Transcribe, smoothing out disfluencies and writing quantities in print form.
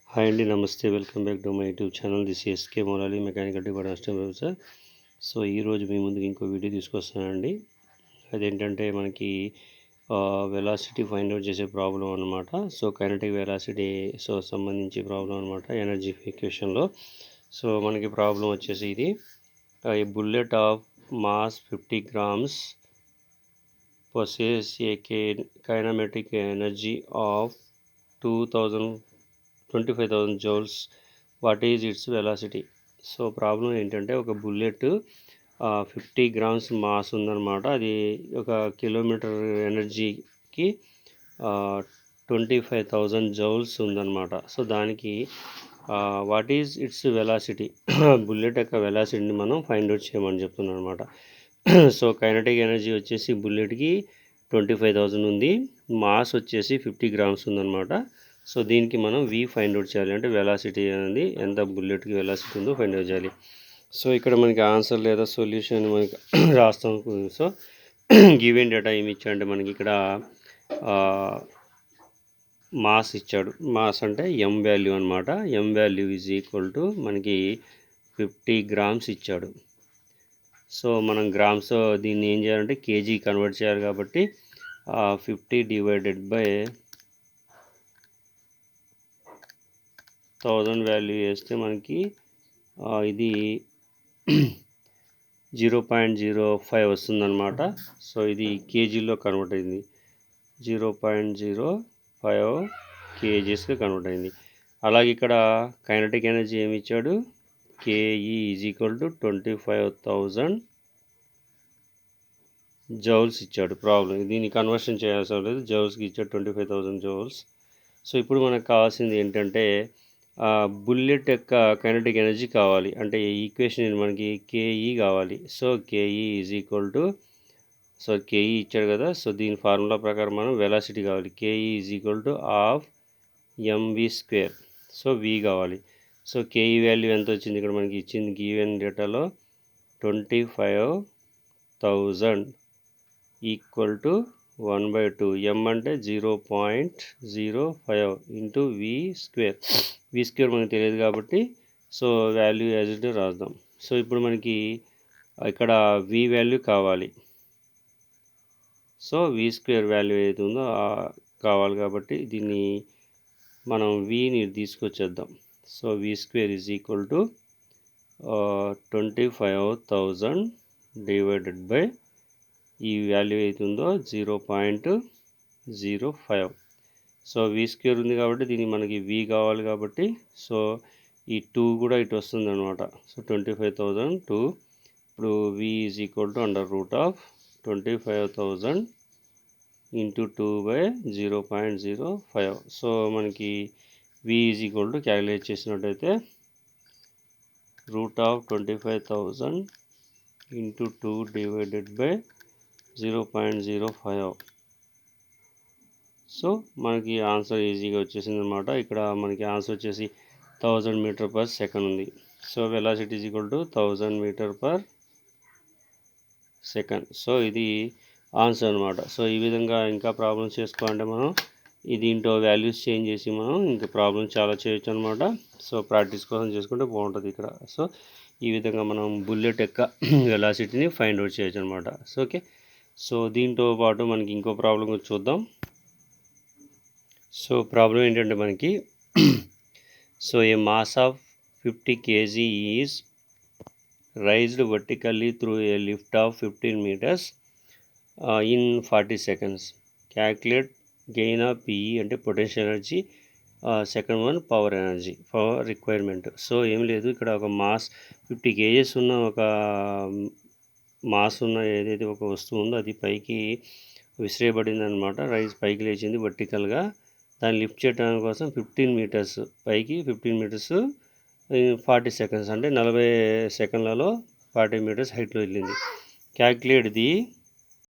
Hi అండి, నమస్తే. Welcome back to my YouTube channel. This S K Molali, mechanical department professor. So ఈరోజు మీ ముందుకు ఇంకో వీడియో తీసుకొస్తానండి. అదేంటంటే మనకి వెలాసిటీ ఫైండ్ అవుట్ చేసే ప్రాబ్లం అనమాట. సో కైనెటిక్ వెలాసిటీ సంబంధించి ప్రాబ్లం అనమాట, ఎనర్జీ ఈక్వేషన్లో. సో మనకి ప్రాబ్లం వచ్చేసి ఇది, a bullet of mass 50 grams possesses a kinetic energy of 25,000 joules. What is its velocity? So problem ఏంటంటే, ఒక బుల్లెట్ 50 grams మాస్ ఉందన్నమాట. అది ఒక కిలోమీటర్ ఎనర్జీకి 25,000 జౌల్స్ ఉందన్నమాట. సో దానికి what is its velocity, bullet యొక్క వెలాసిటీని మనం ఫైండ్ అవుట్ చేయమని చెప్తున్నాం అనమాట. సో కైనెటిక్ ఎనర్జీ వచ్చేసి బుల్లెట్కి 25,000 ఉంది, మాస్ వచ్చేసి 50 grams ఉందన్నమాట. సో దీనికి మనం వి ఫైండ్ అవుట్ చేయాలి, అంటే వెలాసిటీ అనేది ఎంత బుల్లెట్కి వెలాసిటీ ఉందో ఫైండ్ అవుట్ చేయాలి. సో ఇక్కడ మనకి ఆన్సర్ లేదా సొల్యూషన్ మనకి రాస్తాం. సో గివెన్ డేటా ఏమి ఇచ్చాడంటే మనకి ఇక్కడ మాస్ ఇచ్చాడు. మాస్ అంటే ఎం వాల్యూ అనమాట. ఎం వాల్యూ ఈజ్ ఈక్వల్ టు మనకి 50 grams ఇచ్చాడు. సో మనం గ్రామ్స్ దీన్ని ఏం చేయాలంటే కేజీ కన్వర్ట్ చేయాలి కాబట్టి 50 డివైడెడ్ బై 1000 వాల్యూ వేస్తే మనకి ఇది 0.05 వస్తుందన్నమాట. సో ఇది కేజీలో కన్వర్ట్ అయింది, 0.05 కేజీస్గా కన్వర్ట్ అయింది. అలాగే ఇక్కడ కైనెటిక్ ఎనర్జీ ఏమి ఇచ్చాడు, KE is equal to 25,000 joules ఇచ్చాడు. ప్రాబ్లం దీన్ని కన్వర్షన్ చేయాల్సిన లేదు, జౌల్స్కి ఇచ్చాడు 25,000 జౌల్స్. సో ఇప్పుడు మనకు కావాల్సింది ఏంటంటే బుల్లెట్ యొక్క కైనెటిక్ ఎనర్జీ కావాలి. అంటే ఈ ఈక్వేషన్ మనకి కేఈ కావాలి. So K E is equal to, so K E ఇచ్చాడు కదా, సో దీని ఫార్ములా ప్రకారం మనం వెలాసిటీ కావాలి. K E is equal to half m v square. So v కావాలి. సో కేఈ వాల్యూ ఎంత వచ్చింది ఇక్కడ మనకి ఇచ్చింది గివెన్ డేటాలో, 25,000 ఈక్వల్ టు 1/2. ఎం అంటే 0.05 into v square. V square మనకు తెలియదు కాబట్టి సో వాల్యూ యాజ్ ఇట్ రాద్దాం. సో ఇప్పుడు మనకి ఇక్కడ వి వాల్యూ కావాలి. సో వి స్క్వేర్ వాల్యూ ఏది ఉందో కావాలి కాబట్టి దీన్ని మనం విని తీసుకొచ్చేద్దాం. So v square is equal to 25,000 divided by ఈ వాల్యూ అవుతుందో 0.05. సో వి స్క్వేర్ ఉంది కాబట్టి దీనికి మనకి వి కావాలి కాబట్టి సో ఈ 2 కూడా ఇటు వస్తుంది అనమాట. సో 25,000 2. ఇప్పుడు v is equal to under root of 25,000 into 2/0.05. So మనకి v is equal to calculate చేసినట్టయితే root of 25,000 into 2 divided by 0.05. So మనకి ఆన్సర్ ఈజీగా వచ్చేసింది అనమాట. ఇక్కడ మనకి ఆన్సర్ వచ్చేసి 1000 మీటర్ పర్ సెకండ్ ఉంది. So velocity is equal to 1000 meter per second. So ఇది ఆన్సర్ అనమాట. సో ఈ విధంగా ఇంకా ప్రాబ్లమ్స్ చేసుకోవాలంటే మనం దీంట్లో వాల్యూస్ చేంజ్ చేసి మనం ఇంకా ప్రాబ్లమ్స్ చాలా చేయొచ్చు అనమాట. సో ప్రాక్టీస్ కోసం చేసుకుంటే బాగుంటుంది ఇక్కడ. సో ఈ విధంగా మనం బుల్లెట్ యొక్క వెలాసిటీని ఫైండ్ అవుట్ చేయొచ్చు అనమాట. So okay. సో దీంతో పాటు మనకి ఇంకో ప్రాబ్లం చూద్దాం. సో ప్రాబ్లం ఏంటంటే మనకి so a mass of 50 kg is raised vertically through a lift of 15 meters in 40 seconds. Calculate gain of P E అంటే potential energy, second one power energy, power requirement. So ఏం లేదు, ఇక్కడ ఒక mass 50 kgs ఉన్న ఒక mass ఉన్న ఏదైతే ఒక వస్తువు ఉందో అది పైకి విసిరేయబడింది అనమాట. రైజ్ పైకి లేచింది వర్టికల్గా. దాన్ని లిఫ్ట్ చేయడం కోసం 15 meters పైకి 15 meters 40 seconds అంటే 40 సెకండ్లలో 40 meters హైట్లో వెళ్ళింది. Calculate the